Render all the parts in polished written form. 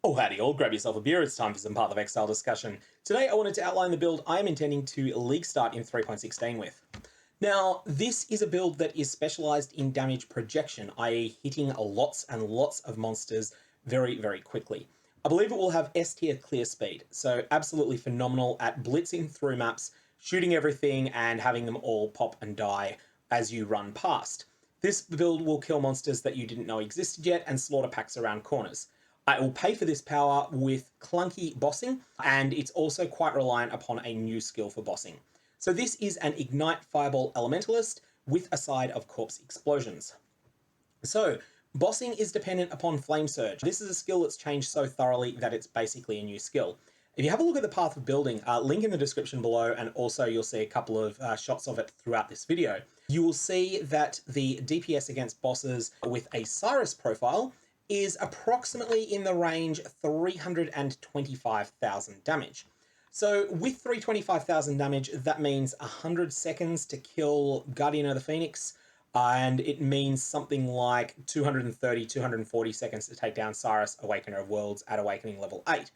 Oh, howdy all, grab yourself a beer, it's time for some Path of Exile discussion. Today I wanted to outline the build I am intending to league start in 3.16 with. Now, this is a build that is specialised in damage projection, i.e. hitting lots and lots of monsters very, very quickly. I believe it will have S tier clear speed, so absolutely phenomenal at blitzing through maps, shooting everything and having them all pop and die as you run past. This build will kill monsters that you didn't know existed yet and slaughter packs around corners. It will pay for this power with clunky bossing, and it's also quite reliant upon a new skill for bossing. So this is an Ignite Fireball Elementalist with a side of Corpse Explosions. So bossing is dependent upon Flamesurge. This is a skill that's changed so thoroughly that it's basically a new skill. If you have a look at the path of building, link in the description below, and also you'll see a couple of shots of it throughout this video, you will see that the DPS against bosses with a Cyrus profile is approximately in the range 325,000 damage. So with 325,000 damage, that means 100 seconds to kill Guardian of the Phoenix, and it means something like 230, 240 seconds to take down Cyrus, Awakener of Worlds at Awakening level 8.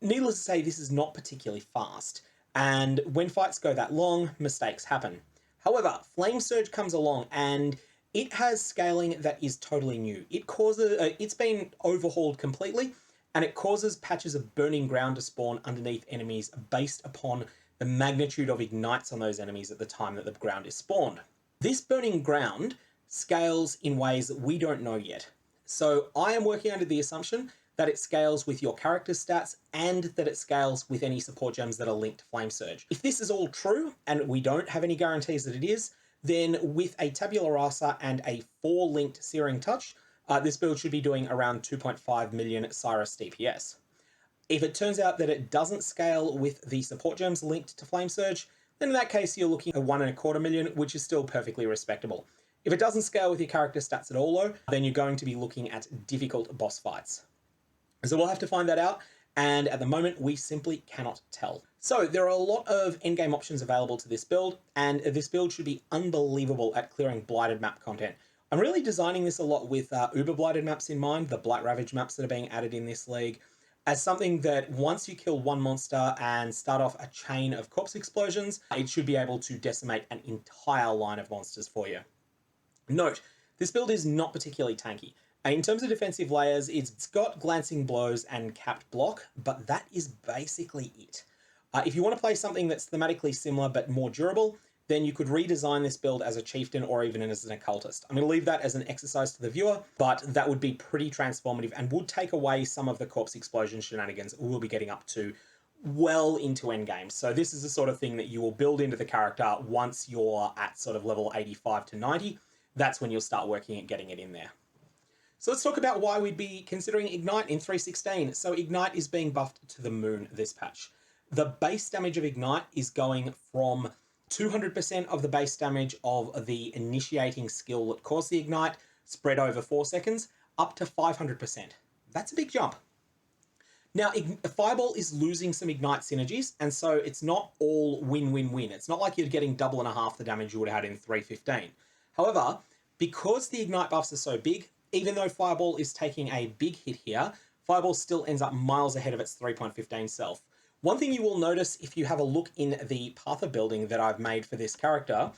Needless to say, this is not particularly fast, and when fights go that long, mistakes happen. However, Flamesurge comes along and it has scaling that is totally new. It's been overhauled completely, and it causes patches of burning ground to spawn underneath enemies based upon the magnitude of ignites on those enemies at the time that the ground is spawned. This burning ground scales in ways that we don't know yet. So I am working under the assumption that it scales with your character's stats and that it scales with any support gems that are linked to Flamesurge. If this is all true, and we don't have any guarantees that it is, then with a Tabula Rasa and a 4-linked Searing Touch, this build should be doing around 2.5 million Cyrus DPS. If it turns out that it doesn't scale with the support gems linked to Flamesurge, then in that case you're looking at 1.25 million, which is still perfectly respectable. If it doesn't scale with your character stats at all though, then you're going to be looking at difficult boss fights. So we'll have to find that out, and at the moment we simply cannot tell. So there are a lot of endgame options available to this build, and this build should be unbelievable at clearing blighted map content. I'm really designing this a lot with uber blighted maps in mind, the Blight Ravage maps that are being added in this league, as something that once you kill one monster and start off a chain of corpse explosions, it should be able to decimate an entire line of monsters for you. Note, this build is not particularly tanky. In terms of defensive layers, it's got glancing blows and capped block, but that is basically it. If you want to play something that's thematically similar but more durable, then you could redesign this build as a chieftain or even as an occultist. I'm going to leave that as an exercise to the viewer, but that would be pretty transformative and would take away some of the corpse explosion shenanigans we'll be getting up to well into endgame. So this is the sort of thing that you will build into the character once you're at sort of level 85 to 90. That's when you'll start working at getting it in there. So let's talk about why we'd be considering Ignite in 3.16. So Ignite is being buffed to the moon this patch. The base damage of Ignite is going from 200% of the base damage of the initiating skill that caused the Ignite, spread over 4 seconds, up to 500%. That's a big jump. Now, Fireball is losing some Ignite synergies, and so it's not all win-win-win. It's not like you're getting double and a half the damage you would have had in 3.15. However, because the Ignite buffs are so big, even though Fireball is taking a big hit here, Fireball still ends up miles ahead of its 3.15 self. One thing you will notice if you have a look in the path of building that I've made for this character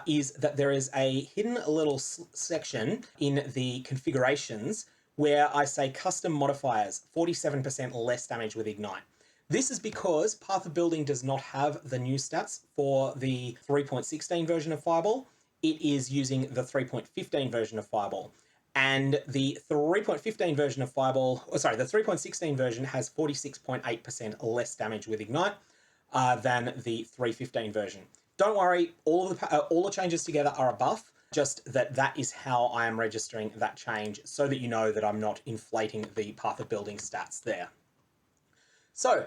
is that there is a hidden little section in the configurations where I say custom modifiers, 47% less damage with Ignite. This is because path of building does not have the new stats for the 3.16 version of Fireball. It is using the 3.15 version of Fireball. And the 3.15 version of Fireball, the 3.16 version has 46.8% less damage with Ignite than the 3.15 version. Don't worry, all the changes together are a buff, just that is how I am registering that change so that you know that I'm not inflating the path of building stats there. So,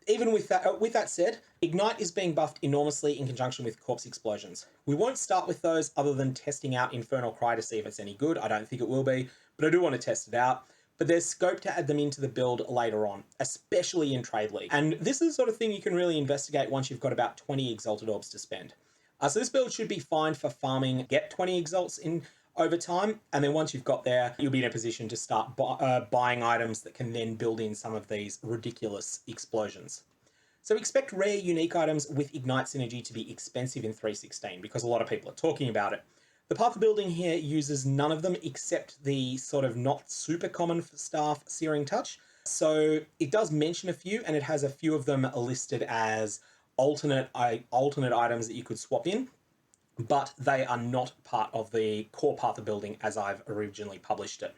even with that said, Ignite is being buffed enormously in conjunction with Corpse Explosions. We won't start with those other than testing out Infernal Cry to see if it's any good. I don't think it will be, but I do want to test it out. But there's scope to add them into the build later on, especially in Trade League. And this is the sort of thing you can really investigate once you've got about 20 Exalted Orbs to spend. So this build should be fine for farming, get 20 Exalts in over time. And then once you've got there, you'll be in a position to start buying items that can then build in some of these ridiculous explosions. So expect rare unique items with Ignite synergy to be expensive in 3.16 because a lot of people are talking about it. The path of building here uses none of them except the sort of not super common staff Searing Touch. So it does mention a few, and it has a few of them listed as alternate items that you could swap in, but they are not part of the core path of building as I've originally published it.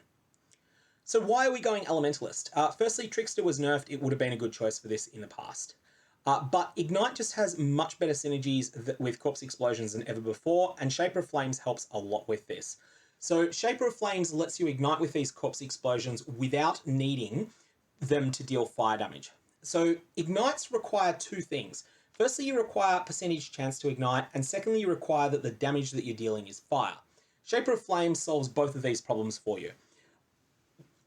So why are we going Elementalist? Firstly, Trickster was nerfed. It would have been a good choice for this in the past. But Ignite just has much better synergies with Corpse Explosions than ever before, and Shaper of Flames helps a lot with this. So Shaper of Flames lets you ignite with these Corpse Explosions without needing them to deal fire damage. So Ignites require two things. Firstly, you require percentage chance to ignite, and secondly, you require that the damage that you're dealing is fire. Shaper of Flames solves both of these problems for you.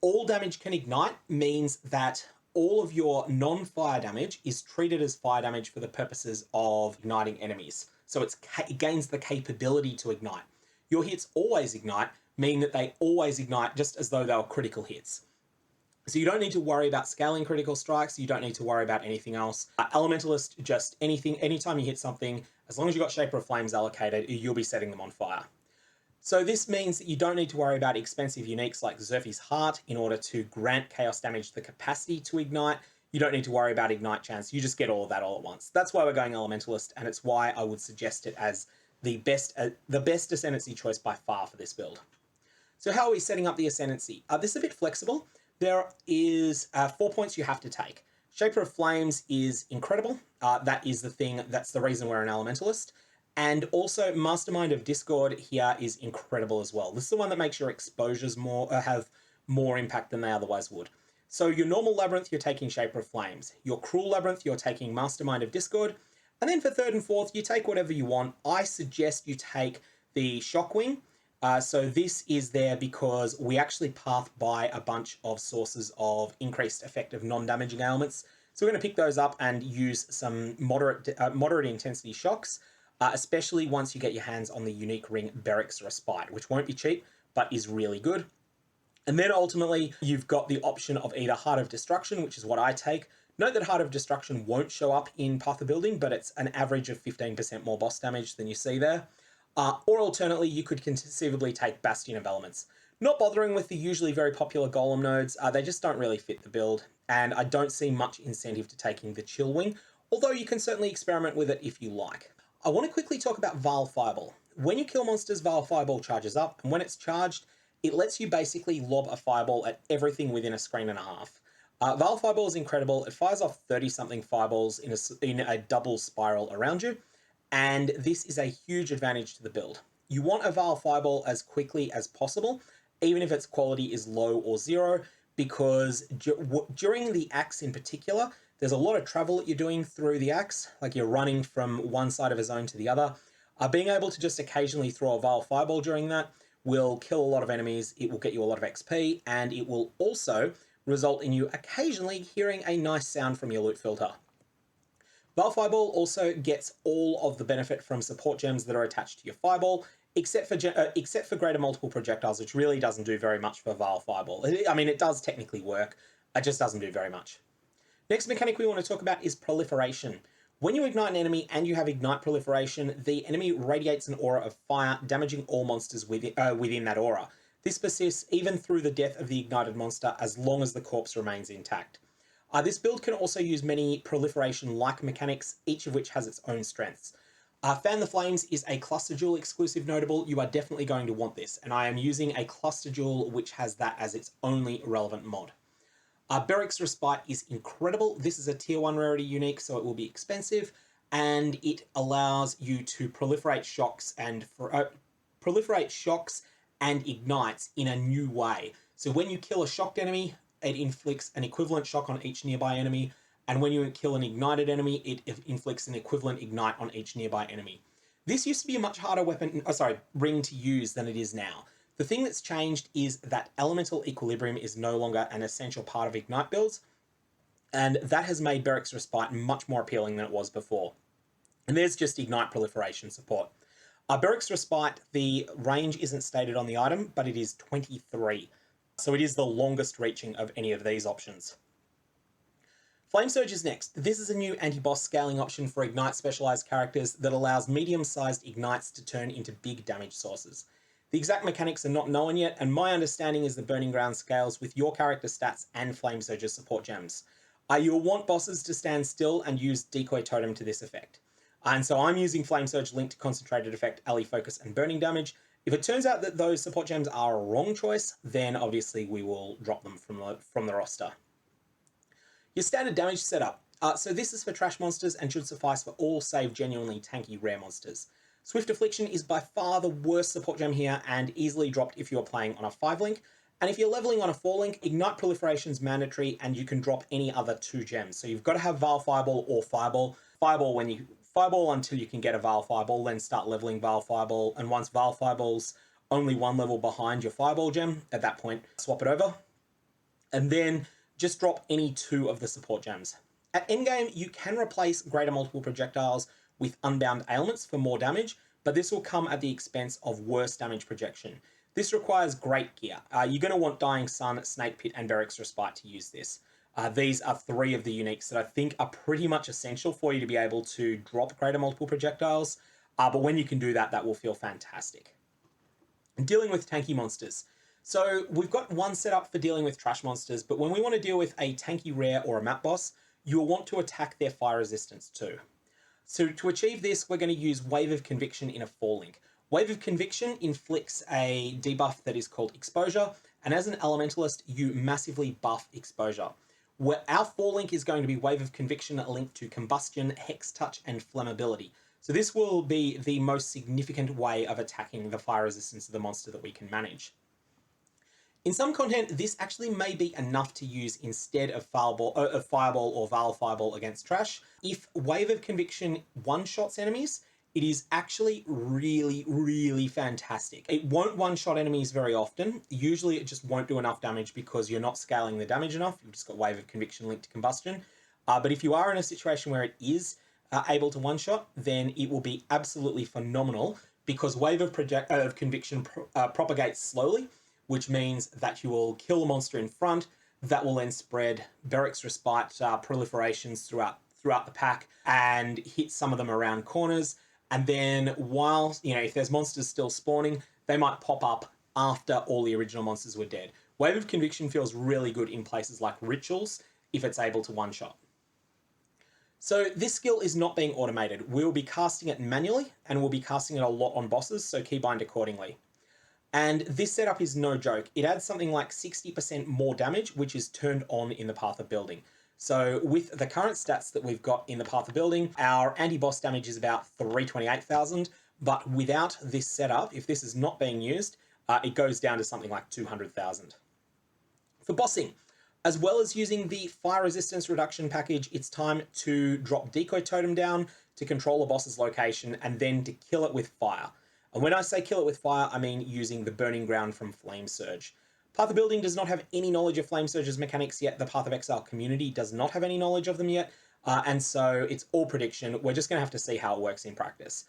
All damage can ignite means that all of your non-fire damage is treated as fire damage for the purposes of igniting enemies. So it gains the capability to ignite. Your hits always ignite, mean that they always ignite just as though they were critical hits. So you don't need to worry about scaling critical strikes. You don't need to worry about anything else. Elementalist, just anytime you hit something, as long as you've got Shaper of Flames allocated, you'll be setting them on fire. So this means that you don't need to worry about expensive uniques like Zerfi's Heart in order to grant chaos damage the capacity to ignite. You don't need to worry about ignite chance. You just get all of that all at once. That's why we're going Elementalist, and it's why I would suggest it as the best Ascendancy choice by far for this build. So how are we setting up the Ascendancy? This is a bit flexible. There is 4 points you have to take. Shaper of Flames is incredible. That is that's the reason we're an Elementalist. And also Mastermind of Discord here is incredible as well. This is the one that makes your exposures have more impact than they otherwise would. So your normal Labyrinth, you're taking Shaper of Flames. Your Cruel Labyrinth, you're taking Mastermind of Discord. And then for third and fourth, you take whatever you want. I suggest you take the Shockwing. So this is there because we actually path by a bunch of sources of increased effective non-damaging ailments. So we're going to pick those up and use some moderate intensity shocks. Especially once you get your hands on the unique ring Beric's Respite, which won't be cheap, but is really good. And then ultimately, you've got the option of either Heart of Destruction, which is what I take. Note that Heart of Destruction won't show up in Path of Building, but it's an average of 15% more boss damage than you see there. Or alternately, you could conceivably take Bastion of Elements. Not bothering with the usually very popular Golem nodes, they just don't really fit the build, and I don't see much incentive to taking the Chill Wing, although you can certainly experiment with it if you like. I want to quickly talk about Vaal Fireball. When you kill monsters, Vaal Fireball charges up, and when it's charged, it lets you basically lob a fireball at everything within a screen and a half. Vaal Fireball is incredible. It fires off 30-something fireballs in a double spiral around you, and this is a huge advantage to the build. You want a Vaal Fireball as quickly as possible, even if its quality is low or zero, because during the axe in particular, there's a lot of travel that you're doing through the axe, like you're running from one side of a zone to the other. Being able to just occasionally throw a Vaal Fireball during that will kill a lot of enemies, it will get you a lot of XP, and it will also result in you occasionally hearing a nice sound from your loot filter. Vaal Fireball also gets all of the benefit from support gems that are attached to your Fireball, except for greater multiple projectiles, which really doesn't do very much for Vaal Fireball. I mean, it does technically work, it just doesn't do very much. Next mechanic we want to talk about is Proliferation. When you ignite an enemy and you have Ignite Proliferation, the enemy radiates an aura of fire, damaging all monsters within that aura. This persists even through the death of the ignited monster as long as the corpse remains intact. This build can also use many Proliferation-like mechanics, each of which has its own strengths. Fan the Flames is a Cluster Jewel exclusive notable. You are definitely going to want this, and I am using a Cluster Jewel which has that as its only relevant mod. Beric's Respite is incredible. This is a tier 1 rarity unique, so it will be expensive, and it allows you to proliferate shocks and ignites in a new way. So when you kill a shocked enemy, it inflicts an equivalent shock on each nearby enemy, and when you kill an ignited enemy, it inflicts an equivalent ignite on each nearby enemy. This used to be a much harder ring to use than it is now. The thing that's changed is that elemental equilibrium is no longer an essential part of Ignite builds, and that has made Beric's Respite much more appealing than it was before. And there's just Ignite Proliferation support. Beric's Respite, the range isn't stated on the item, but it is 23. So it is the longest reaching of any of these options. Flamesurge is next. This is a new anti-boss scaling option for Ignite specialized characters that allows medium-sized ignites to turn into big damage sources. The exact mechanics are not known yet, and my understanding is the Burning Ground scales with your character stats and Flamesurge's support gems. You'll want bosses to stand still and use Decoy Totem to this effect. And so I'm using Flamesurge linked to Concentrated Effect, Ally Focus, and Burning Damage. If it turns out that those support gems are a wrong choice, then obviously we will drop them from the roster. Your standard damage setup. So this is for trash monsters and should suffice for all save genuinely tanky rare monsters. Swift Affliction is by far the worst support gem here and easily dropped if you're playing on a 5-link. And if you're leveling on a 4-link, Ignite Proliferation is mandatory and you can drop any other 2 gems. So you've got to have Vaal Fireball or Fireball. Fireball until you can get a Vaal Fireball, then start leveling Vaal Fireball. And once Vaal Fireball's only 1 level behind your Fireball gem, at that point, swap it over. And then just drop any 2 of the support gems. At endgame, you can replace greater multiple projectiles with Unbound Ailments for more damage, but this will come at the expense of worse damage projection. This requires great gear. You're going to want Dying Sun, Snake Pit, and Beric's Respite to use this. These are 3 of the uniques that I think are pretty much essential for you to be able to drop greater multiple projectiles, but when you can do that, that will feel fantastic. Dealing with tanky monsters. So we've got one setup for dealing with trash monsters, but when we want to deal with a tanky rare or a map boss, you'll want to attack their fire resistance too. So to achieve this, we're going to use Wave of Conviction in a 4-link. Wave of Conviction inflicts a debuff that is called Exposure, and as an Elementalist, you massively buff Exposure. Our 4-link is going to be Wave of Conviction linked to Combustion, Hex Touch, and Flammability. So this will be the most significant way of attacking the fire resistance of the monster that we can manage. In some content, this actually may be enough to use instead of Fireball or Vaal Fireball against trash. If Wave of Conviction one-shots enemies, it is actually really, really fantastic. It won't one-shot enemies very often. Usually it just won't do enough damage because you're not scaling the damage enough. You've just got Wave of Conviction linked to Combustion. But if you are in a situation where it is able to one-shot, then it will be absolutely phenomenal because Wave of Conviction propagates slowly, which means that you will kill a monster in front. That will then spread Beric's Respite proliferations throughout the pack and hit some of them around corners. And then while, if there's monsters still spawning, they might pop up after all the original monsters were dead. Wave of Conviction feels really good in places like Rituals if it's able to one-shot. So this skill is not being automated. We'll be casting it manually and we'll be casting it a lot on bosses, so keybind accordingly. And this setup is no joke. It adds something like 60% more damage, which is turned on in the Path of Building. So with the current stats that we've got in the Path of Building, our anti-boss damage is about 328,000, but without this setup, if this is not being used, it goes down to something like 200,000. For bossing, as well as using the fire resistance reduction package, it's time to drop Decoy Totem down to control a boss's location and then to kill it with fire. And when I say kill it with fire, I mean using the Burning Ground from Flamesurge. Path of Building does not have any knowledge of Flamesurge's mechanics yet. The Path of Exile community does not have any knowledge of them yet. And so it's all prediction. We're just going to have to see how it works in practice.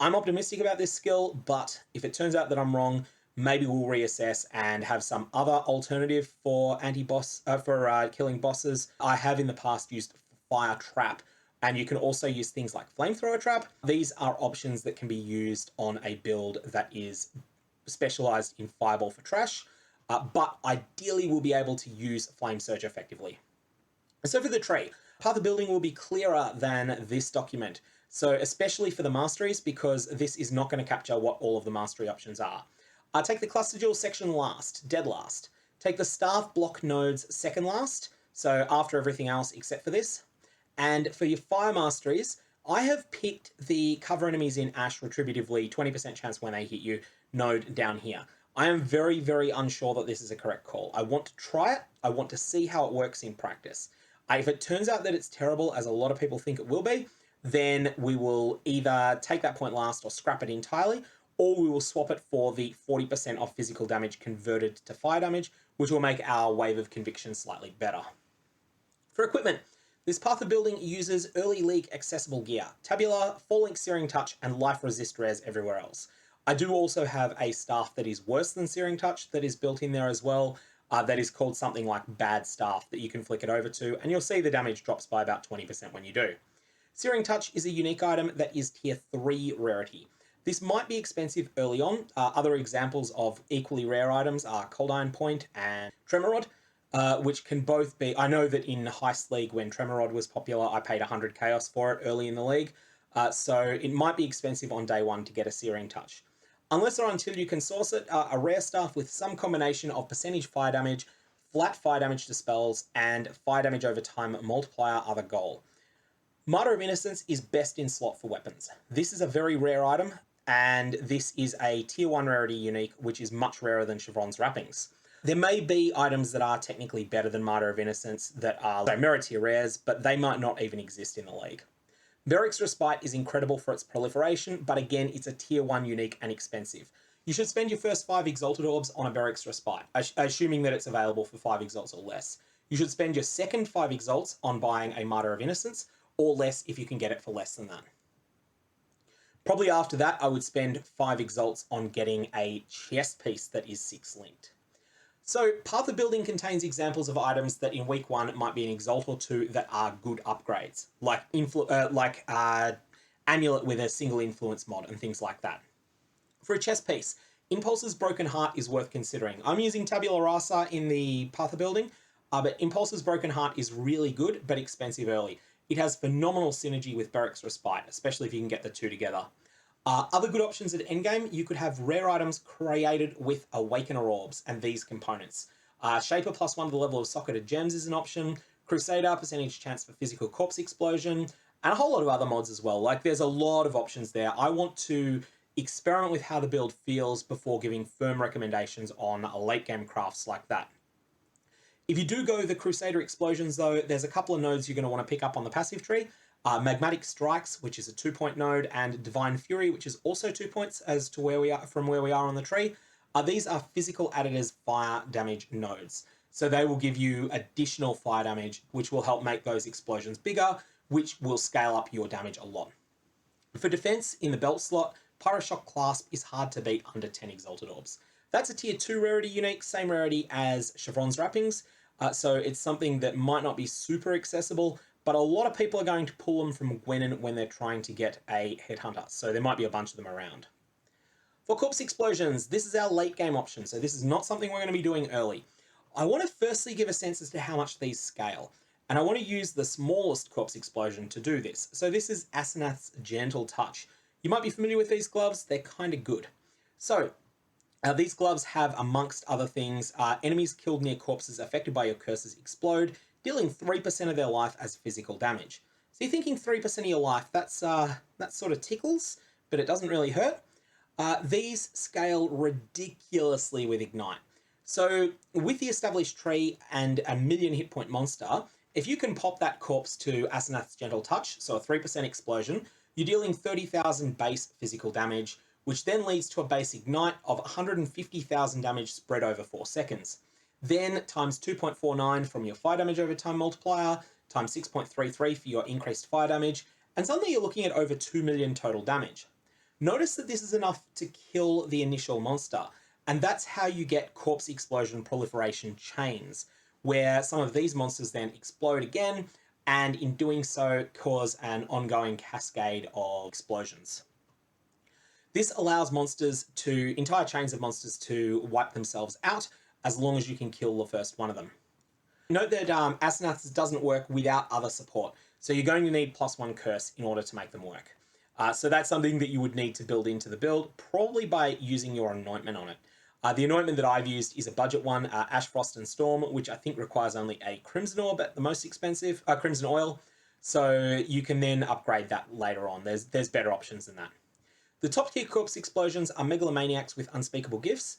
I'm optimistic about this skill, but if it turns out that I'm wrong, maybe we'll reassess and have some other alternative for killing bosses. I have in the past used Fire Trap, and you can also use things like Flamethrower Trap. These are options that can be used on a build that is specialized in Fireball for trash, but ideally we'll be able to use Flamesurge effectively. So for the tree, Path of Building will be clearer than this document. So especially for the masteries, because this is not going to capture what all of the mastery options are. Take the Cluster Jewel section last, dead last. Take the Staff Block Nodes second last, so after everything else except for this. And for your fire masteries, I have picked the cover enemies in Ash retributively, 20% chance when they hit you, node down here. I am very, very unsure that this is a correct call. I want to try it. I want to see how it works in practice. If it turns out that it's terrible, as a lot of people think it will be, then we will either take that point last or scrap it entirely, or we will swap it for the 40% of physical damage converted to fire damage, which will make our Wave of Conviction slightly better. For equipment, This path of building uses early league accessible gear, Tabular, Falling Searing Touch, and Life Resist rares everywhere else. I do also have a staff that is worse than Searing Touch that is built in there as well, that is called something like Bad Staff that you can flick it over to, and you'll see the damage drops by about 20% when you do. Searing Touch is a unique item that is tier 3 rarity. This might be expensive early on. Other examples of equally rare items are Cold Iron Point and Tremorod, which can both be... I know that in Heist League, when Tremorod was popular, I paid 100 Chaos for it early in the league, so it might be expensive on day one to get a Searing Touch. Unless or until you can source it, a rare staff with some combination of percentage fire damage, flat fire damage to spells, and fire damage over time multiplier are the goal. Martyr of Innocence is best in slot for weapons. This is a very rare item, and this is a tier 1 rarity unique, which is much rarer than Chevron's Wrappings. There may be items that are technically better than Martyr of Innocence that are merit tier rares, but they might not even exist in the league. Beric's Respite is incredible for its proliferation, but again, it's a tier 1 unique and expensive. You should spend your first 5 Exalted Orbs on a Beric's Respite, assuming that it's available for 5 Exalts or less. You should spend your second 5 Exalts on buying a Martyr of Innocence, or less if you can get it for less than that. Probably after that, I would spend 5 Exalts on getting a chest piece that is 6 linked. So Path of Building contains examples of items that in week 1 might be an Exalt or 2 that are good upgrades, like Amulet with a single influence mod and things like that. For a chest piece, Impulse's Broken Heart is worth considering. I'm using Tabula Rasa in the Path of Building, but Impulse's Broken Heart is really good but expensive early. It has phenomenal synergy with Beric's Respite, especially if you can get the two together. Other good options at endgame, you could have rare items created with Awakener Orbs and these components. Shaper +1 to the level of Socketed Gems is an option, Crusader, percentage chance for physical corpse explosion, and a whole lot of other mods as well. Like, there's a lot of options there. I want to experiment with how the build feels before giving firm recommendations on late game crafts like that. If you do go the Crusader Explosions though, there's a couple of nodes you're going to want to pick up on the passive tree. Magmatic Strikes, which is a 2-point node, and Divine Fury, which is also 2 points as to where we are on the tree. These are physical additors fire damage nodes. So they will give you additional fire damage, which will help make those explosions bigger, which will scale up your damage a lot. For defense, in the belt slot, Pyroshock Clasp is hard to beat under 10 Exalted Orbs. That's a tier 2 rarity unique, same rarity as Chevron's Wrappings, so it's something that might not be super accessible, but a lot of people are going to pull them from Gwenin when they're trying to get a Headhunter, so there might be a bunch of them around. For Corpse Explosions, this is our late game option, so this is not something we're going to be doing early. I want to firstly give a sense as to how much these scale, and I want to use the smallest Corpse Explosion to do this. So this is Asenath's Gentle Touch. You might be familiar with these gloves, they're kind of good. So, these gloves have, amongst other things, enemies killed near corpses affected by your curses explode, dealing 3% of their life as physical damage. So you're thinking 3% of your life, that sort of tickles, but it doesn't really hurt. These scale ridiculously with Ignite. So with the established tree and a 1,000,000 hit point monster, if you can pop that corpse to Asenath's Gentle Touch, so a 3% explosion, you're dealing 30,000 base physical damage, which then leads to a base Ignite of 150,000 damage spread over 4 seconds. Then times 2.49 from your fire damage over time multiplier, times 6.33 for your increased fire damage, and suddenly you're looking at over 2 million total damage. Notice that this is enough to kill the initial monster, and that's how you get Corpse Explosion Proliferation chains, where some of these monsters then explode again, and in doing so cause an ongoing cascade of explosions. This allows entire chains of monsters to wipe themselves out, as long as you can kill the first one of them. Note that Asenath's doesn't work without other support, so you're going to need +1 curse in order to make them work. So that's something that you would need to build into the build, probably by using your anointment on it. The anointment that I've used is a budget one, Ash, Frost and Storm, which I think requires only a Crimson Orb at the most expensive, Crimson Oil, so you can then upgrade that later on. There's better options than that. The top tier Corpse Explosions are Megalomaniacs with Unspeakable Gifts,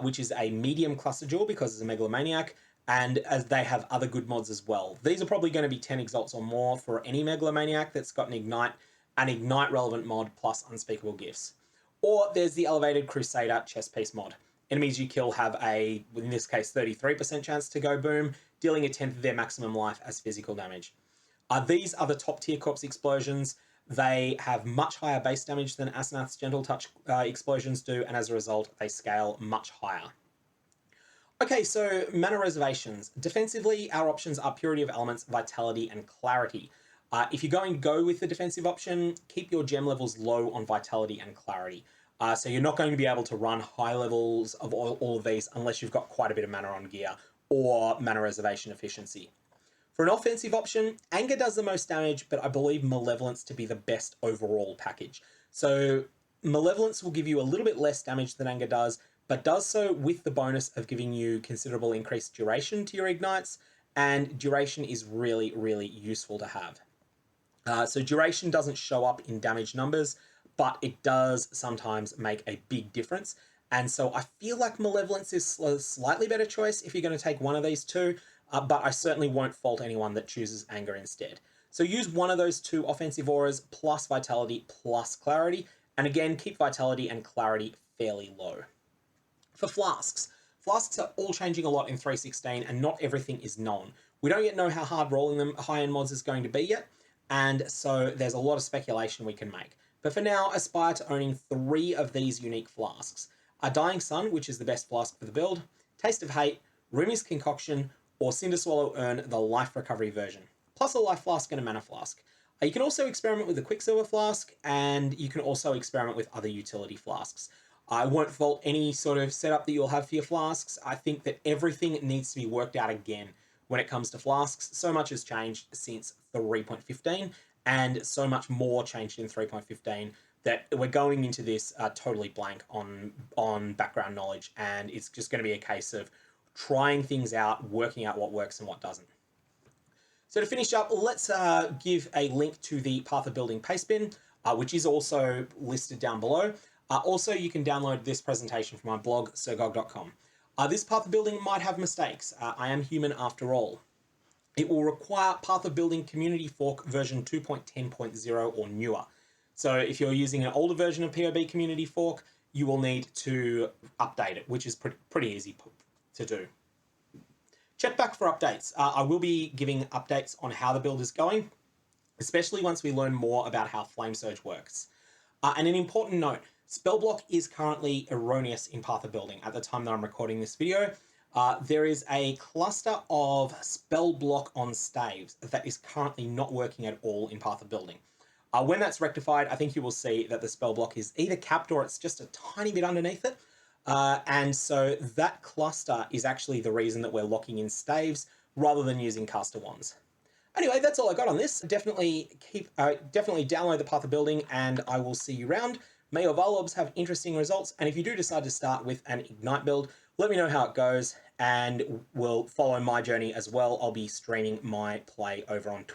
which is a medium cluster jewel because it's a Megalomaniac, and as they have other good mods as well. These are probably going to be 10 Exalts or more for any Megalomaniac that's got an Ignite relevant mod plus Unspeakable Gifts. Or there's the Elevated Crusader chest piece mod. Enemies you kill have a, in this case, 33% chance to go boom, dealing a 10th of their maximum life as physical damage. These are the top tier corpse explosions. They have much higher base damage than Asenath's Gentle Touch explosions do, and as a result, they scale much higher. Okay, so mana reservations. Defensively, our options are Purity of Elements, Vitality, and Clarity. If you're going to go with the defensive option, keep your gem levels low on Vitality and Clarity. So you're not going to be able to run high levels of all of these unless you've got quite a bit of mana on gear or mana reservation efficiency. For an offensive option, Anger does the most damage, but I believe Malevolence to be the best overall package. So Malevolence will give you a little bit less damage than Anger does, but does so with the bonus of giving you considerable increased duration to your ignites, and duration is really, really useful to have. So duration doesn't show up in damage numbers, but it does sometimes make a big difference. And so I feel like Malevolence is a slightly better choice if you're going to take one of these two, but I certainly won't fault anyone that chooses Anger instead. So use one of those two offensive auras plus Vitality plus Clarity, and again, keep Vitality and Clarity fairly low. For flasks, flasks are all changing a lot in 3.16 and not everything is known. We don't yet know how hard rolling them high-end mods is going to be yet, and so there's a lot of speculation we can make. But for now, aspire to owning 3 of these unique flasks. A Dying Sun, which is the best flask for the build, Taste of Hate, Rumi's Concoction, or Cinder Swallow Urn, the life recovery version, plus a life flask and a mana flask. You can also experiment with the Quicksilver flask, and you can also experiment with other utility flasks. I won't fault any sort of setup that you'll have for your flasks. I think that everything needs to be worked out again when it comes to flasks. So much has changed since 3.15, and so much more changed in 3.15 that we're going into this totally blank on background knowledge, and it's just going to be a case of trying things out, working out what works and what doesn't. So to finish up, let's give a link to the Path of Building Pastebin, which is also listed down below. Also, you can download this presentation from my blog, sirgog.com. This Path of Building might have mistakes. I am human after all. It will require Path of Building Community Fork version 2.10.0 or newer. So if you're using an older version of POB Community Fork, you will need to update it, which is pretty easy to do. Check back for updates. I will be giving updates on how the build is going, especially once we learn more about how Flamesurge works. And an important note, spell block is currently erroneous in Path of Building at the time that I'm recording this video. There is a cluster of spell block on staves that is currently not working at all in Path of Building. When that's rectified, I think you will see that the spell block is either capped or it's just a tiny bit underneath it. And so that cluster is actually the reason that we're locking in staves rather than using caster wands. Anyway, that's all I got on this. Definitely download the Path of Building, and I will see you around. May your Vaal Orbs have interesting results, and if you do decide to start with an Ignite build, let me know how it goes, and we'll follow my journey as well. I'll be streaming my play over on Twitch.